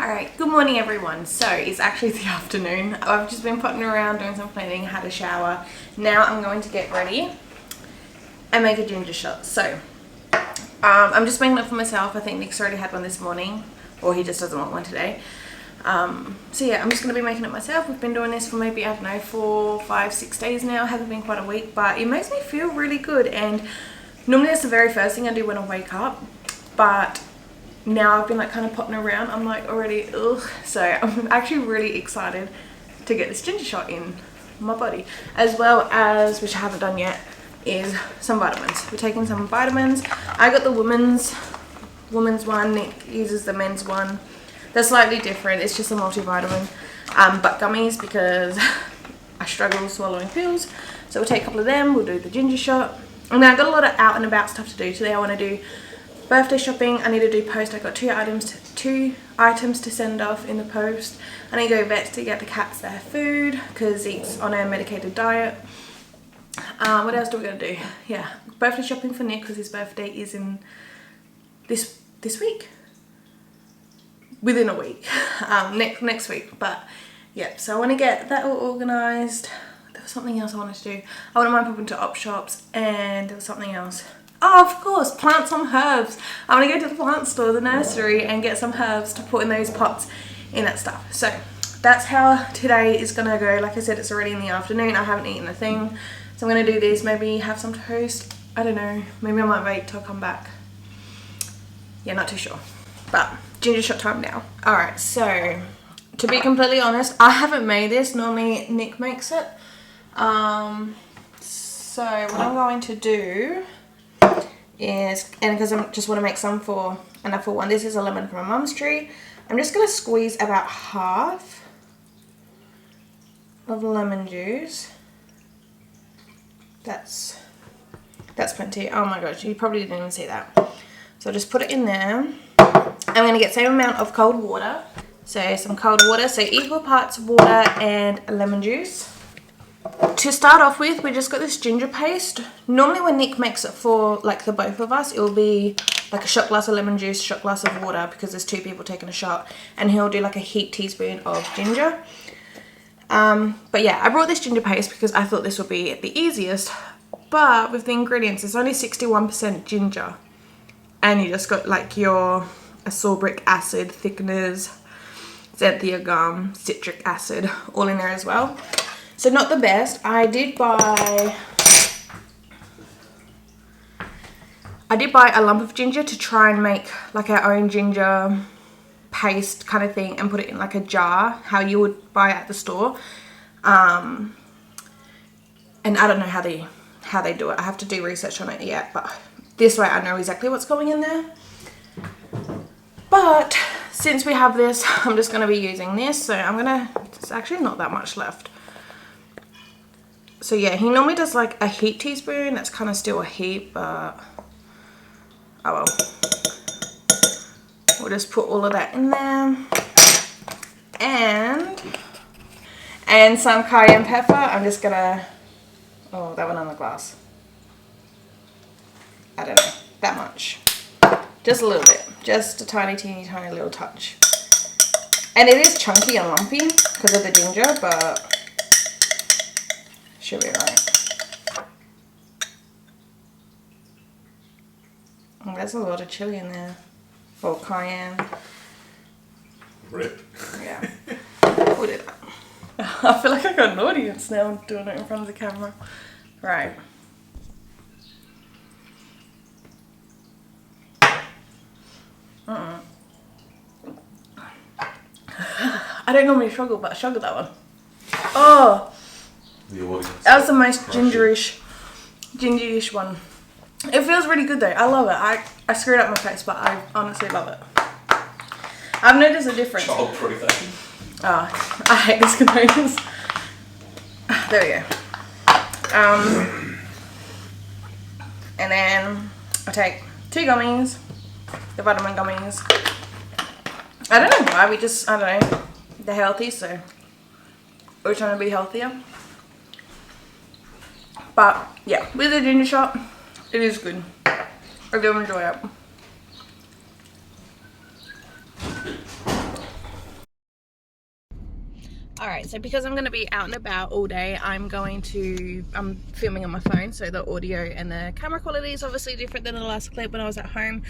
Alright, good morning everyone. So it's actually the afternoon. I've just been putting around doing some cleaning, had a shower. Now I'm going to get ready and make a ginger shot. So I'm just making it for myself. I think Nick's already had one this morning, or he just doesn't want one today. So yeah, I'm just going to be making it myself. We've been doing this for maybe, I don't know, 4, 5, 6 days now. It hasn't been quite a week, but it makes me feel really good. And normally that's the very first thing I do when I wake up, but now I've been like kind of potting around, I'm like already ugh. So I'm actually really excited to get this ginger shot in my body, as well as, which I haven't done yet, is some vitamins. We're taking some vitamins. I got the women's one. Nick uses the men's one. They're slightly different. It's just a multivitamin, but gummies, because I struggle swallowing pills. So we'll take a couple of them. We'll do the ginger shot, and then I've got a lot of out and about stuff to do today. I want to do birthday shopping. I need to do post. I got two items to send off in the post. I need to go vets to get the cats their food because he's on a medicated diet. What else do we gotta do? Yeah, birthday shopping for Nick because his birthday is in this week. Within a week, next week. But yeah, so I want to get that all organised. There was something else I wanted to do. I wouldn't mind popping to op shops, and there was something else. Oh, of course, plant some herbs. I want to go to the plant store, the nursery, and get some herbs to put in those pots, in that stuff. So that's how today is going to go. Like I said, it's already in the afternoon. I haven't eaten a thing. So I'm going to do this, maybe have some toast. I don't know. Maybe I might wait till I come back. Yeah, not too sure. But ginger shot time now. Alright, so to be completely honest, I haven't made this. Normally Nick makes it. So what I'm going to do is, and because I just want to make some for enough for one, this is a lemon from my mum's tree. I'm just going to squeeze about half of lemon juice. That's plenty. Oh my gosh, you probably didn't even see that. So I'll just put it in there. I'm going to get the same amount of cold water. So some cold water, so equal parts water and lemon juice. To start off with, we just got this ginger paste. Normally when Nick makes it for like the both of us, it will be like a shot glass of lemon juice, shot glass of water, because there's 2 people taking a shot, and he'll do like a heaped teaspoon of ginger. But yeah, I brought this ginger paste because I thought this would be the easiest, but with the ingredients, it's only 61% ginger, and you just got like your ascorbic acid, thickeners, xanthia gum, citric acid, all in there as well. So not the best. I did buy a lump of ginger to try and make like our own ginger paste kind of thing and put it in like a jar, how you would buy at the store. And I don't know how they do it. I have to do research on it yet, but this way I know exactly what's going in there. But since we have this, I'm just going to be using this. So there's actually not that much left. So yeah, he normally does like a heaped teaspoon. That's kind of still a heap, but oh well. We'll just put all of that in there. And some cayenne pepper. I'm just gonna, oh, that went on the glass. I don't know, that much. Just a little bit. Just a tiny little touch. And it is chunky and lumpy because of the ginger, but should be right. Oh, there's a lot of chili in there. Or cayenne. Rip. Yeah. We'll do that. I feel like I got an audience now. I'm doing it in front of the camera. Right. I don't normally struggle, but I struggled that one. Oh! The audience. That was the most gingerish one. It feels really good though. I love it. I screwed up my face, but I honestly love it. I've noticed a difference. Childproof. Oh, I hate these containers. There we go. And then I take 2 gummies, the vitamin gummies. I don't know why, I don't know. They're healthy, so we're trying to be healthier. But yeah, with the ginger shot, it is good. I do enjoy it. Alright, so because I'm going to be out and about all day, I'm filming on my phone, so the audio and the camera quality is obviously different than the last clip when I was at home.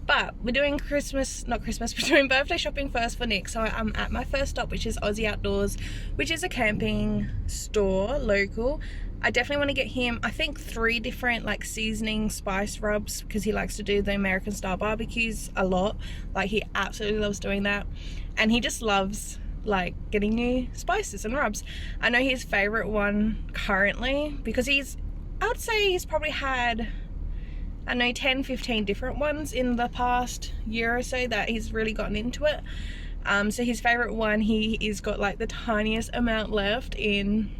But we're doing we're doing birthday shopping first for Nick. So I'm at my first stop, which is Aussie Outdoors, which is a camping store, local. I definitely want to get him, I think, 3 different like seasoning spice rubs, because he likes to do the American style barbecues a lot. Like, he absolutely loves doing that, and he just loves like getting new spices and rubs. I know his favorite one currently, because I would say he's probably had, I know, 10-15 different ones in the past year or so that he's really gotten into it. So his favorite one, he's got like the tiniest amount left in,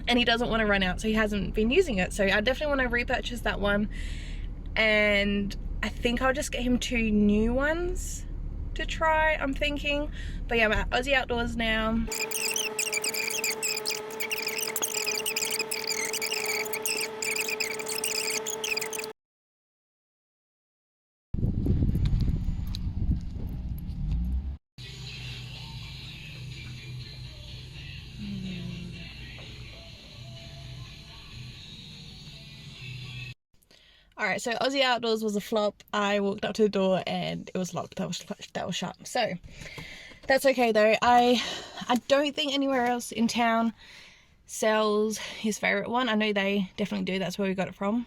and he doesn't want to run out, so he hasn't been using it. So I definitely want to repurchase that one, and I think I'll just get him 2 new ones to try, I'm thinking. But yeah, I'm at Aussie Outdoors now. Alright, so Aussie Outdoors was a flop. I walked up to the door and it was locked. That was shut. So that's okay though. I don't think anywhere else in town sells his favorite one. I know they definitely do. That's where we got it from.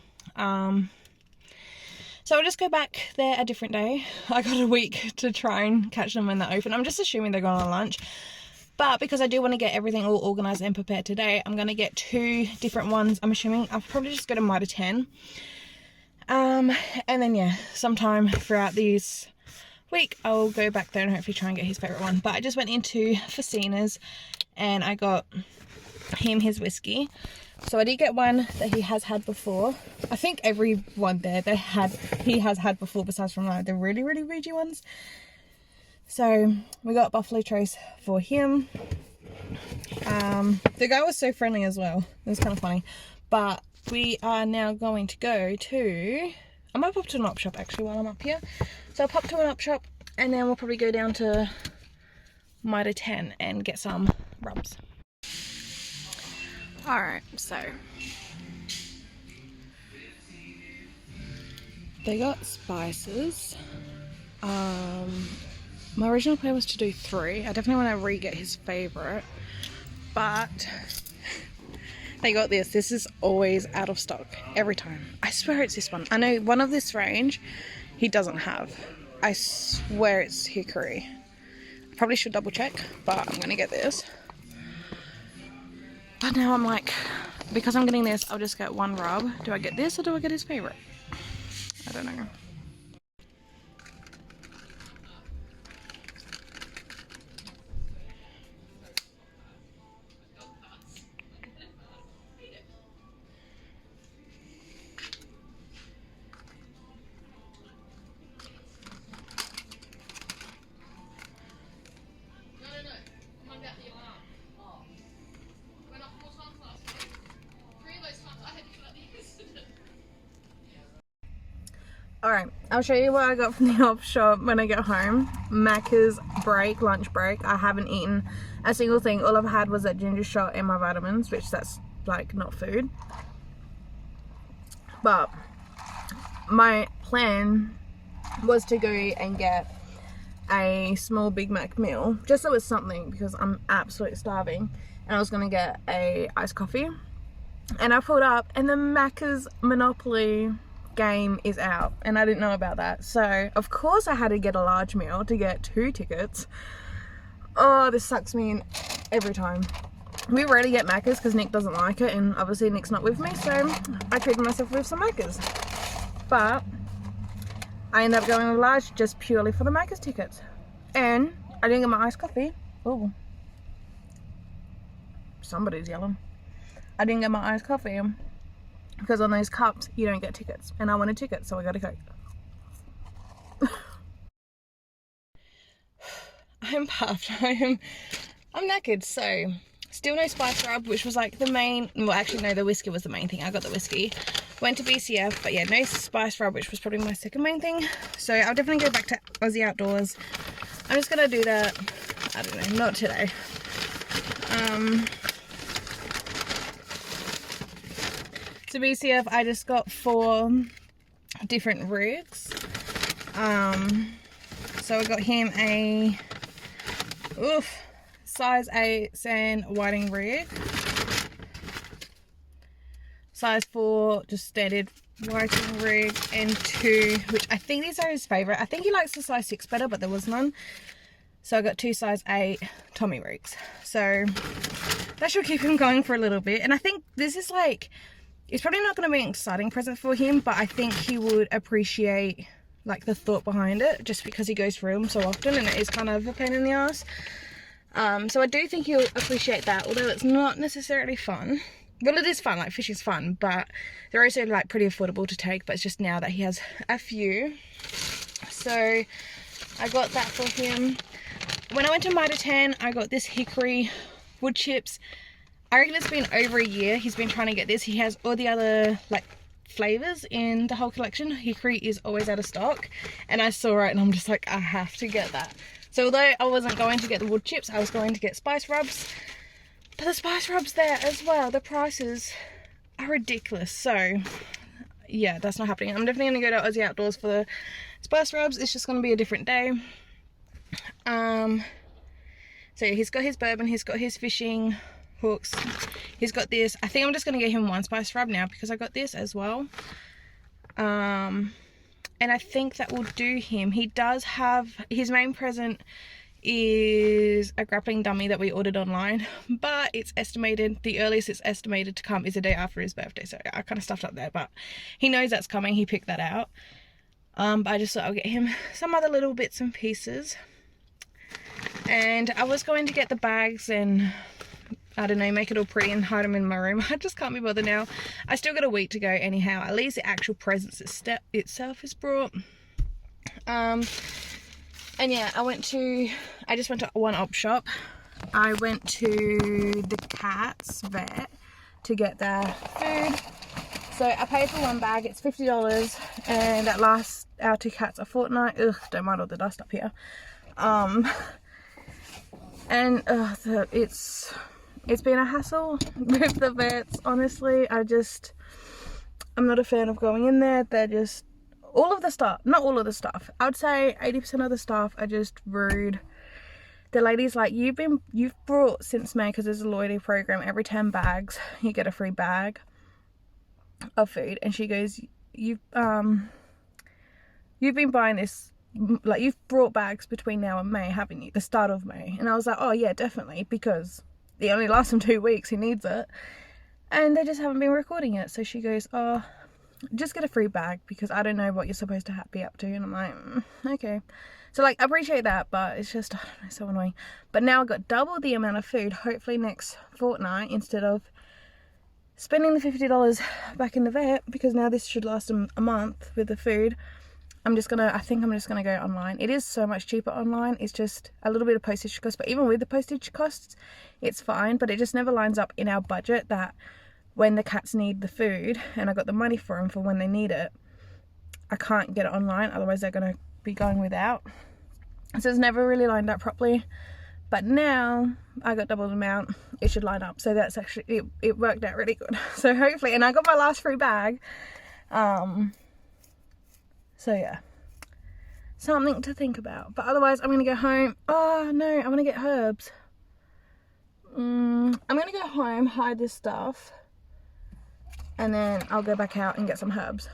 So I'll just go back there a different day. I got a week to try and catch them when they're open. I'm just assuming they're going on lunch. But because I do want to get everything all organised and prepared today, I'm going to get 2 different ones. I'm assuming I'll probably just go to Mitre 10. And then yeah, sometime throughout this week I'll go back there and hopefully try and get his favourite one. But I just went into Facina's and I got him his whiskey. So I did get one that he has had before. I think every one there he has had before, besides from like the really bougie ones. So we got Buffalo Trace for him. The guy was so friendly as well. It was kind of funny. But we are now going to go to, I might pop to an op shop actually while I'm up here. So I'll pop to an op shop and then we'll probably go down to Mitre 10 and get some rubs. Alright, so they got spices. My original plan was to do 3. I definitely want to re-get his favourite, but they got this. This is always out of stock every time. I swear it's this one. I know one of this range he doesn't have. I swear it's hickory. I probably should double check, but I'm gonna get this. But now I'm like, because I'm getting this, I'll just get 1 rub. Do I get this or do I get his favorite? I don't know. Alright, I'll show you what I got from the op shop when I get home. Macca's lunch break. I haven't eaten a single thing. All I've had was that ginger shot and my vitamins, which that's like not food. But my plan was to go and get a small Big Mac meal, just so it's something, because I'm absolutely starving. And I was going to get a iced coffee. And I pulled up and the Macca's Monopoly game is out, and I didn't know about that, so of course I had to get a large meal to get 2 tickets. Oh, this sucks me in every time. We rarely get Macca's because Nick doesn't like it, and obviously Nick's not with me, so I treated myself with some Macca's. But I ended up going with large just purely for the Macca's tickets, and I didn't get my iced coffee. Oh, somebody's yelling. I didn't get my iced coffee because on those cups you don't get tickets, and I wanted tickets, so I got a Coke. I'm puffed. I'm knackered. So still no spice rub, which was like the main, well actually no, the whiskey was the main thing. I got the whiskey, went to BCF, but yeah, no spice rub, which was probably my second main thing. So I'll definitely go back to Aussie Outdoors. I'm just gonna do that, I don't know, not today. So BCF, I just got 4 different rigs. So I got him a size 8 sand whiting rig, size 4 just standard whiting rig, and 2, which I think these are his favorite. I think he likes the size 6 better, but there was none. So I got 2 size 8 Tommy rigs. So that should keep him going for a little bit. And I think this is like, it's probably not going to be an exciting present for him, but I think he would appreciate like the thought behind it, just because he goes through them so often and it is kind of a pain in the ass. So I do think he'll appreciate that, although it's not necessarily fun. Well, it is fun, like fishing's fun, but they're also like pretty affordable to take, but it's just now that he has a few. So I got that for him. When I went to Mitre 10, I got this hickory wood chips. I reckon it's been over a year he's been trying to get this. He has all the other like flavors in the whole collection. Hickory is always out of stock, and I saw it and I'm just like, I have to get that. So although I wasn't going to get the wood chips, I was going to get spice rubs, but the spice rubs there as well, the prices are ridiculous. So yeah, that's not happening. I'm definitely going to go to Aussie Outdoors for the spice rubs. It's just going to be a different day. So yeah, he's got his bourbon, he's got his fishing hooks, he's got this. I think I'm just going to get him one spice rub now because I got this as well. And I think that will do him. He does have, his main present is a grappling dummy that we ordered online, but it's estimated, the earliest it's estimated to come is the day after his birthday, so I kind of stuffed up there, but he knows that's coming, he picked that out. But I just thought I'll get him some other little bits and pieces. And I was going to get the bags and, I don't know, make it all pretty and hide them in my room. I just can't be bothered now. I still got a week to go anyhow. At least the actual presents itself is brought. And yeah, I just went to one op shop. I went to the cat's vet to get their food. So I paid for one bag, it's $50, and that lasts our 2 cats a fortnight. Ugh, don't mind all the dust up here. And it's been a hassle with the vets, honestly. I'm not a fan of going in there. They're just, all of the staff, not all of the staff, I would say 80% of the staff are just rude. The lady's like, you've brought since May, because there's a loyalty program, every 10 bags you get a free bag of food, and she goes, you've been buying this, like, you've brought bags between now and May, haven't you? The start of May. And I was like, oh yeah, definitely, because it only lasts him 2 weeks, he needs it. And they just haven't been recording it. So she goes, oh, just get a free bag, because I don't know what you're supposed to be up to. And I'm like, okay. So like, I appreciate that, but it's just, I don't know, so annoying. But now I've got double the amount of food, hopefully next fortnight, instead of spending the $50 back in the vet, because now this should last a month with the food. I think I'm just gonna go online. It is so much cheaper online. It's just a little bit of postage cost, but even with the postage costs, it's fine. But it just never lines up in our budget that when the cats need the food and I got the money for them for when they need it, I can't get it online. Otherwise they're gonna be going without. So it's never really lined up properly. But now I got double the amount, it should line up. So that's actually, it worked out really good. So hopefully, and I got my last free bag. So yeah, something to think about. But otherwise I'm gonna go home. Oh no, I wanna get herbs. I'm gonna go home, hide this stuff, and then I'll go back out and get some herbs.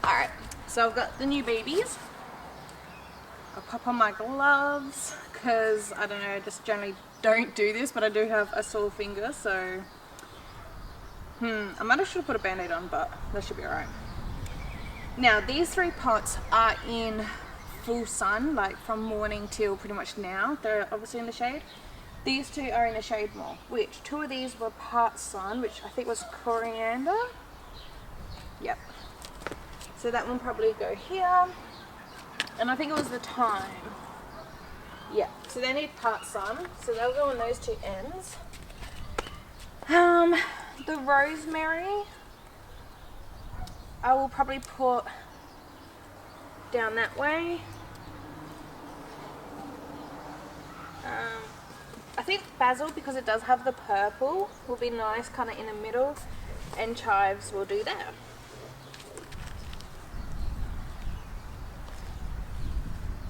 Alright, so I've got the new babies. I'll pop on my gloves because I don't know, I just generally don't do this, but I do have a sore finger, so I might have should have put a band-aid on, but that should be alright. Now these 3 pots are in full sun, like from morning till pretty much now. They're obviously in the shade. These 2 are in the shade more, which 2 of these were part sun, which I think was coriander. Yep. So that one probably go here. And I think it was the thyme. Yeah, so they need part sun, so they'll go on those 2 ends. The rosemary, I will probably put down that way. I think basil, because it does have the purple, will be nice kind of in the middle, and chives will do there.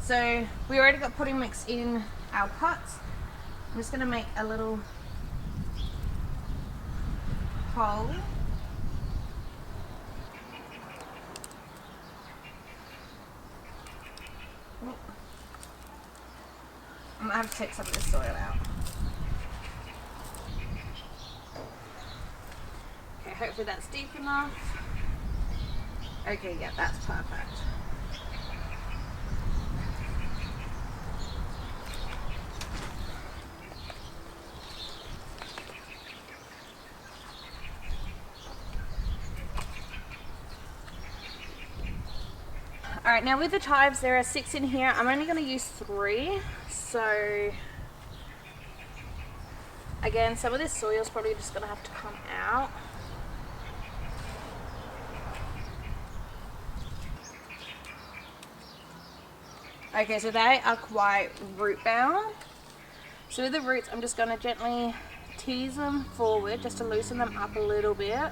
So we already got pudding mix in our pots. I'm just going to make a little hole. I'm going to have to take some of this soil out. Okay, hopefully that's deep enough. Okay, yeah, that's perfect. Alright, now with the chives, there are 6 in here. I'm only going to use 3. So, again, some of this soil is probably just going to have to come out. Okay, so they are quite root bound. So with the roots, I'm just going to gently tease them forward just to loosen them up a little bit.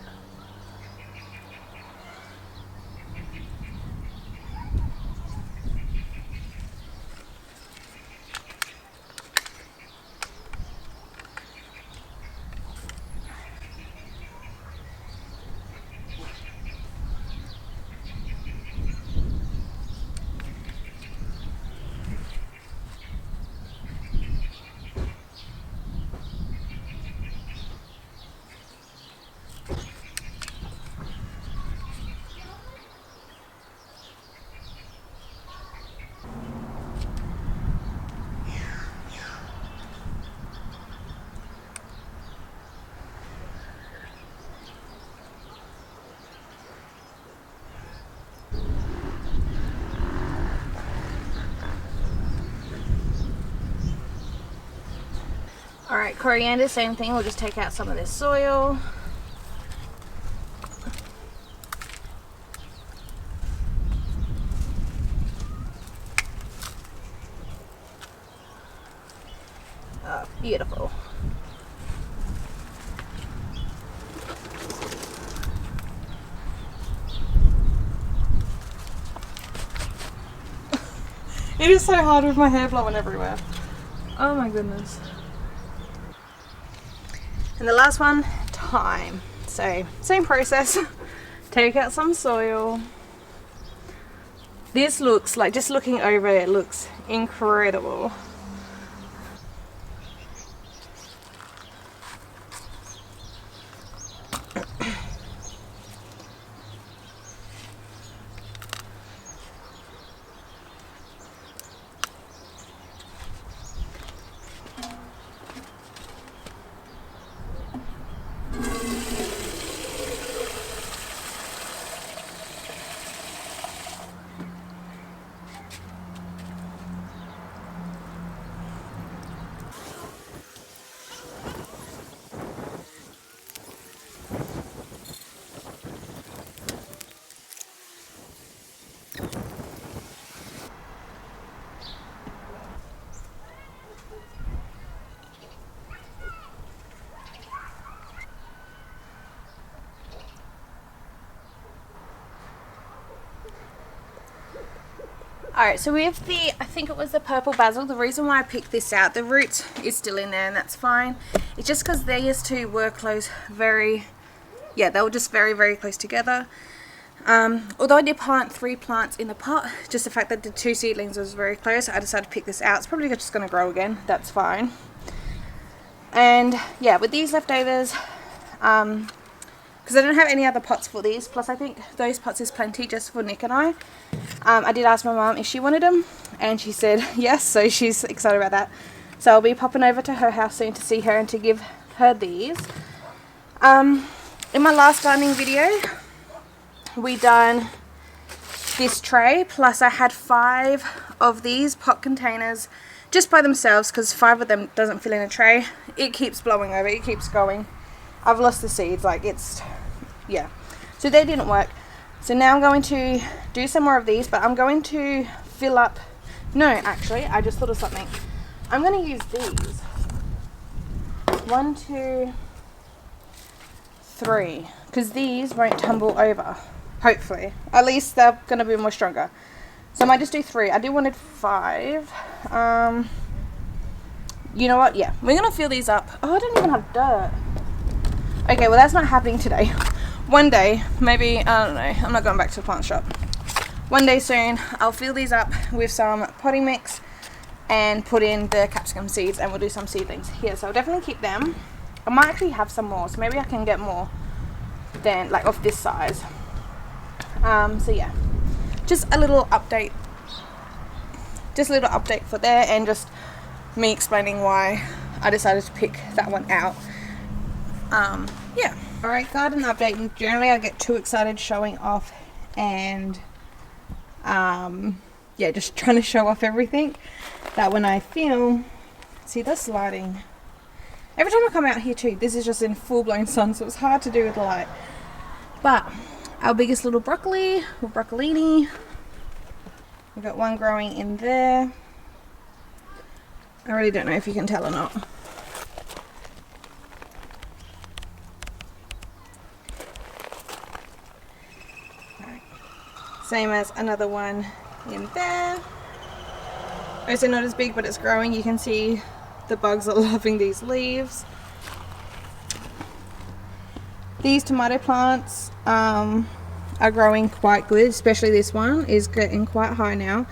Alright, coriander, same thing. We'll just take out some of this soil. Oh, beautiful. It is so hard with my hair blowing everywhere. Oh my goodness. And the last one, thyme. So, same process. Take out some soil. This looks like, just looking over it, looks incredible. Alright, so with the, I think it was the purple basil, the reason why I picked this out, the root is still in there and that's fine. It's just because these two were close, they were just very, very close together. Although I did plant 3 plants in the pot, just the fact that the 2 seedlings was very close, I decided to pick this out. It's probably just going to grow again. That's fine. And yeah, with these leftovers, because I don't have any other pots for these, plus I think those pots is plenty just for Nick and I did ask my mum if she wanted them, and she said yes, so she's excited about that. So I'll be popping over to her house soon to see her and to give her these. In my last gardening video, we done this tray, plus I had 5 of these pot containers just by themselves, because 5 of them doesn't fill in a tray. It keeps blowing over, it keeps going. I've lost the seeds, like it's, yeah. So they didn't work. So now I'm going to do some more of these, but I'm going to fill up, no, actually, I just thought of something. I'm going to use these. 1, 2, 3, because these won't tumble over, hopefully. At least they're going to be more stronger. So I might just do 3. I did wanted 5. You know what? Yeah, we're going to fill these up. Oh, I don't even have dirt. Okay, well that's not happening today. One day, maybe, I don't know, I'm not going back to the plant shop. One day soon, I'll fill these up with some potting mix and put in the capsicum seeds, and we'll do some seedlings here. So I'll definitely keep them. I might actually have some more, so maybe I can get more than, like, of this size. So yeah, just a little update. Just a little update for there, and just me explaining why I decided to pick that one out. Yeah. Alright, garden update. Generally I get too excited showing off and yeah, just trying to show off everything, that when I film, see this lighting, every time I come out here too, this is just in full-blown sun, so it's hard to do with the light. But our biggest little broccoli, or broccolini, we've got one growing in there. I really don't know if you can tell or not. Same as another one in there. Also not as big, but it's growing. You can see the bugs are loving these leaves. These tomato plants are growing quite good, especially this one is getting quite high now.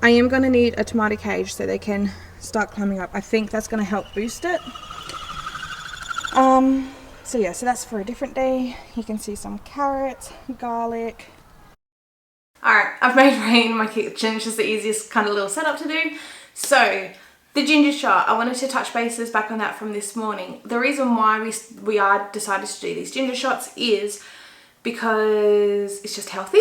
I am going to need a tomato cage so they can start climbing up. I think that's going to help boost it. So yeah, so that's for a different day. You can see some carrots, garlic. Alright, I've made rain in my kitchen. It's just the easiest kind of little setup to do. So, the ginger shot, I wanted to touch bases back on that from this morning. The reason why we are decided to do these ginger shots is because it's just healthy.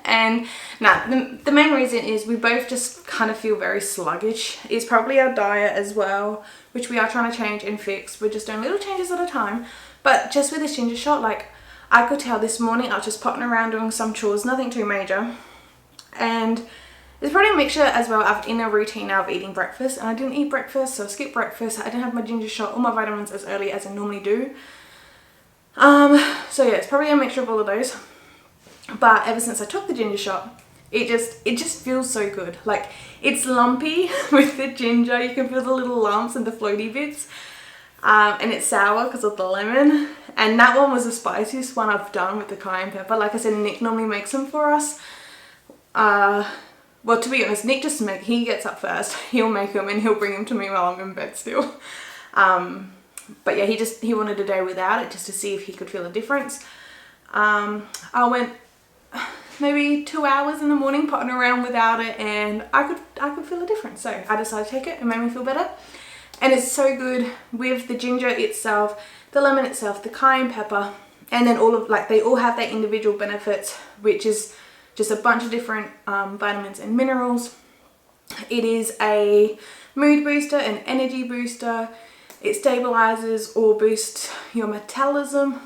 And the main reason is we both just kind of feel very sluggish. It's probably our diet as well, which we are trying to change and fix. We're just doing little changes at a time. But just with this ginger shot, like, I could tell this morning I was just potting around doing some chores, nothing too major. And there's probably a mixture as well. I'm in a routine now of eating breakfast, and I didn't eat breakfast, so I skipped breakfast. I didn't have my ginger shot or my vitamins as early as I normally do. So yeah, it's probably a mixture of all of those. But ever since I took the ginger shot, it just feels so good. Like, it's lumpy with the ginger. You can feel the little lumps and the floaty bits. And it's sour because of the lemon. And that one was the spiciest one I've done with the cayenne pepper. Like I said, Nick normally makes them for us. Well, to be honest, Nick he gets up first. He'll make them and he'll bring them to me while I'm in bed still. But yeah, he wanted a day without it just to see if he could feel a difference. I went maybe 2 hours in the morning potting around without it, and I could feel a difference. So I decided to take it. It made me feel better. And it's so good with the ginger itself, the lemon itself, the cayenne pepper, and then they all have their individual benefits, which is just a bunch of different vitamins and minerals. It is a mood booster, an energy booster. It stabilizes or boosts your metabolism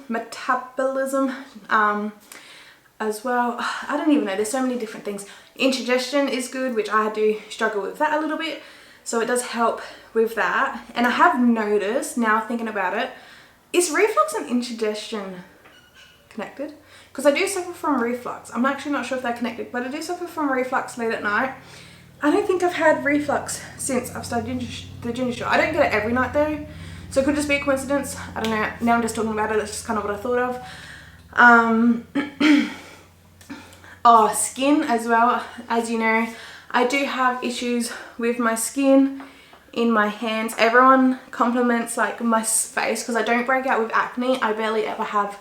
as well. I don't even know, there's so many different things. Indigestion is good, which I do struggle with that a little bit. So it does help with that. And I have noticed, now thinking about it, is reflux and indigestion connected? Because I do suffer from reflux. I'm actually not sure if they're connected, but I do suffer from reflux late at night. I don't think I've had reflux since I've started the ginger shot. I don't get it every night though, so it could just be a coincidence. I don't know. Now I'm just talking about it. That's just kind of what I thought of. Oh, skin as well. As you know, I do have issues with my skin in my hands. Everyone compliments like my face because I don't break out with acne. I barely ever have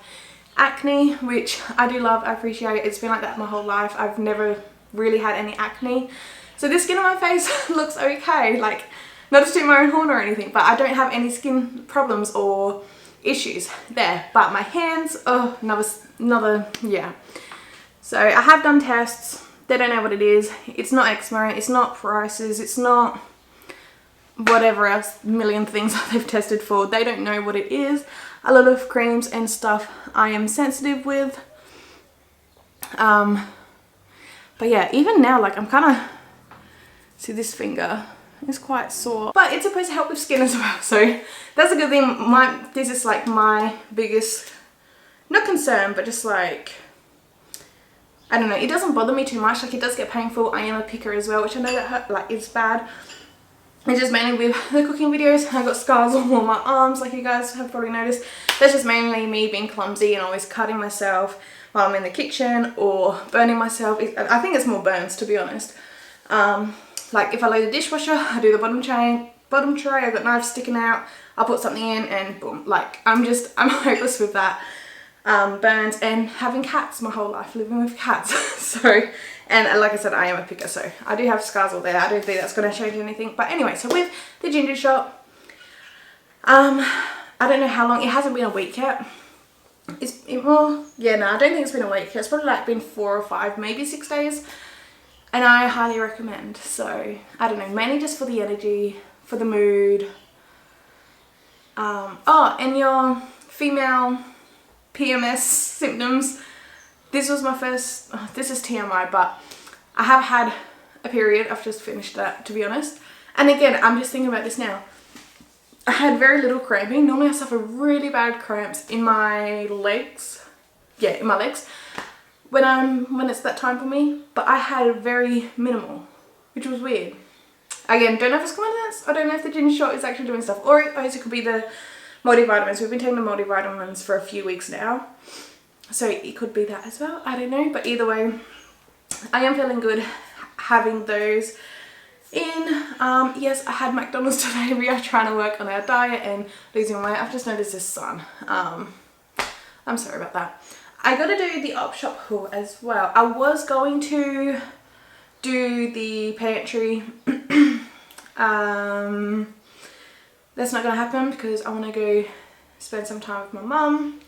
acne, which I do love. I appreciate it. It's been like that my whole life. I've never really had any acne. So the skin on my face looks okay. Like, not to toot my own horn or anything, but I don't have any skin problems or issues there. But my hands, oh, another, yeah. So I have done tests. They don't know what it is. It's not eczema, it's not psoriasis, it's not whatever else, million things they've tested for. They don't know what it is. A lot of creams and stuff I am sensitive with. But yeah, even now, like, I'm kind of, see this finger is quite sore, but it's supposed to help with skin as well, so that's a good thing. This is like my biggest, not concern, but just like, I don't know, it doesn't bother me too much. Like, it does get painful. I am a picker as well, which I know that hurt, like, it's bad. It's just mainly with the cooking videos. I got scars on all my arms, like you guys have probably noticed. That's just mainly me being clumsy and always cutting myself while I'm in the kitchen or burning myself. I think it's more burns, to be honest. Like, if I load the dishwasher, I do the bottom tray, I've got knives sticking out, I'll put something in and boom. Like, I'm hopeless with that. Burns, and having cats my whole life, living with cats. So, and like I said, I am a picker, so I do have scars all there. I don't think that's going to change anything. But anyway, so with the ginger shot, I don't know how long, it hasn't been a week yet. Yeah, no, I don't think it's been a week. It's probably like been 4 or 5, maybe 6 days. And I highly recommend. So, I don't know, mainly just for the energy, for the mood. Oh, and your female PMS symptoms. This was my first, this is TMI, but I have had a period. I've just finished that, to be honest. And again, I'm just thinking about this now. I had very little cramping. Normally I suffer really bad cramps in my legs. Yeah, in my legs. When it's that time for me. But I had very minimal, which was weird. Again, don't know if it's coincidence. I don't know if the ginger shot is actually doing stuff. Or it could be the multivitamins. We've been taking the multivitamins for a few weeks now. So it could be that as well. I don't know. But either way, I am feeling good having those in. Yes, I had McDonald's today. We are trying to work on our diet and losing weight. I've just noticed this sun. I'm sorry about that. I got to do the op shop haul as well. I was going to do the pantry. That's not going to happen because I want to go spend some time with my mum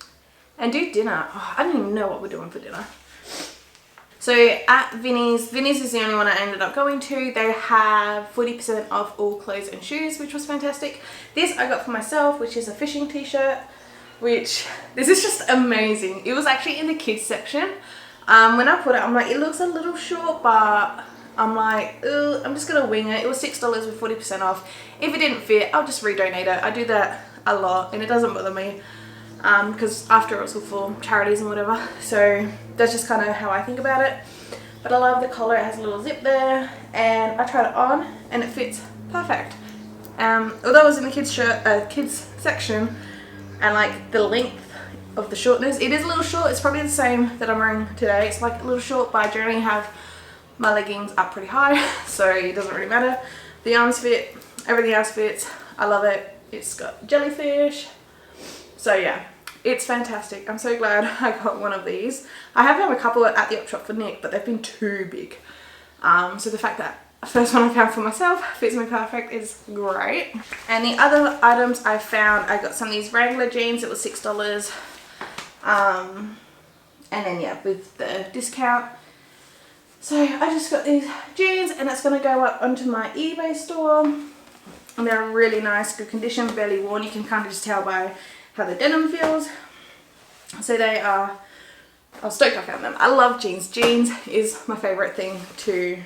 and do dinner. Oh, I don't even know what we're doing for dinner. So at Vinnie's is the only one I ended up going to. They have 40% off all clothes and shoes, which was fantastic. This I got for myself, which is a fishing t-shirt, which this is just amazing. It was actually in the kids section. When I put it, I'm like, it looks a little short, but I'm like, I'm just gonna wing it. It was $6 with 40% off. If it didn't fit, I'll just redonate it. I do that a lot and it doesn't bother me. Because after all, it's all for charities and whatever, so that's just kind of how I think about it. But I love the collar. It has a little zip there, and I tried it on and it fits perfect. Although I was in the kids section, and like the length of the shortness, it is a little short. It's probably the same that I'm wearing today. It's like a little short, but I generally have my leggings up pretty high, so it doesn't really matter. The arms fit, everything else fits. I love it. It's got jellyfish. So yeah, it's fantastic. I'm so glad I got one of these. I have had a couple at the op shop for Nick, but they've been too big. So the fact that the first one I found for myself fits me perfect is great. And the other items I found, I got some of these Wrangler jeans. It was $6. And then yeah, with the discount. So I just got these jeans, and it's going to go up onto my eBay store. And they're really nice, good condition, barely worn. You can kind of just tell by how the denim feels. So they are, I was stoked I found them. I love jeans. Jeans is my favourite thing to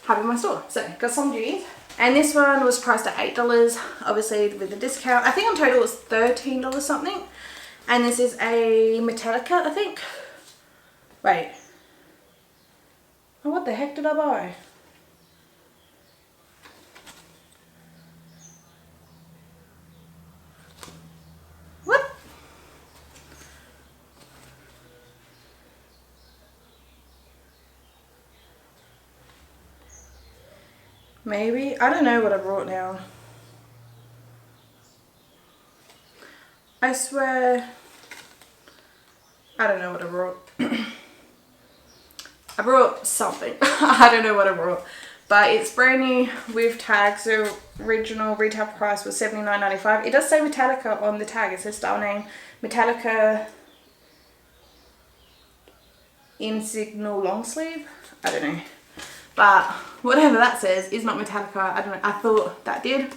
have in my store. So got some jeans. And this one was priced at $8, obviously with the discount. I think on total it was $13 something. And this is a Metallica, I think. Wait. Oh, what the heck did I buy? Maybe. I don't know what I brought now. I swear. I don't know what I brought. I brought something. I don't know what I brought. But it's brand new with tags. The original retail price was $79.95. It does say Metallica on the tag. It says style name Metallica Insignal long sleeve. I don't know. But whatever that says is not Metallica. I don't know. I thought that did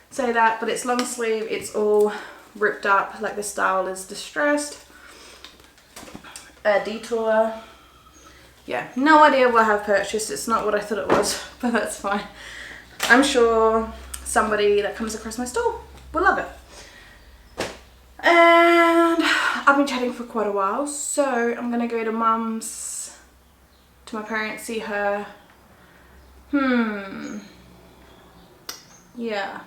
say that. But it's long sleeve. It's all ripped up. Like the style is distressed. A detour. Yeah, no idea what I've purchased. It's not what I thought it was, but that's fine. I'm sure somebody that comes across my store will love it. And I've been chatting for quite a while, so I'm gonna go to mum's, to my parents, see her. Yeah.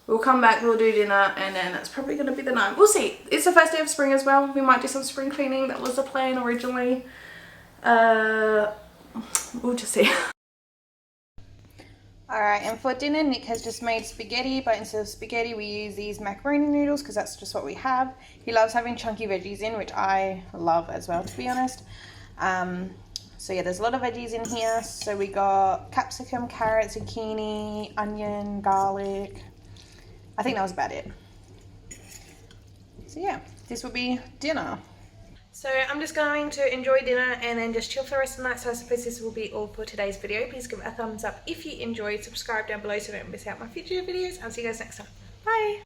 We'll come back, we'll do dinner, and then that's probably gonna be the night. We'll see. It's the first day of spring as well. We might do some spring cleaning. That was the plan originally. We'll just see. Alright, and for dinner, Nick has just made spaghetti, but instead of spaghetti, we use these macaroni noodles because that's just what we have. He loves having chunky veggies in, which I love as well, to be honest. So yeah, there's a lot of veggies in here. So we got capsicum, carrot, zucchini, onion, garlic. I think that was about it. So yeah, this will be dinner. So I'm just going to enjoy dinner and then just chill for the rest of the night. So I suppose this will be all for today's video. Please give it a thumbs up if you enjoyed. Subscribe down below so you don't miss out my future videos. I'll see you guys next time. Bye!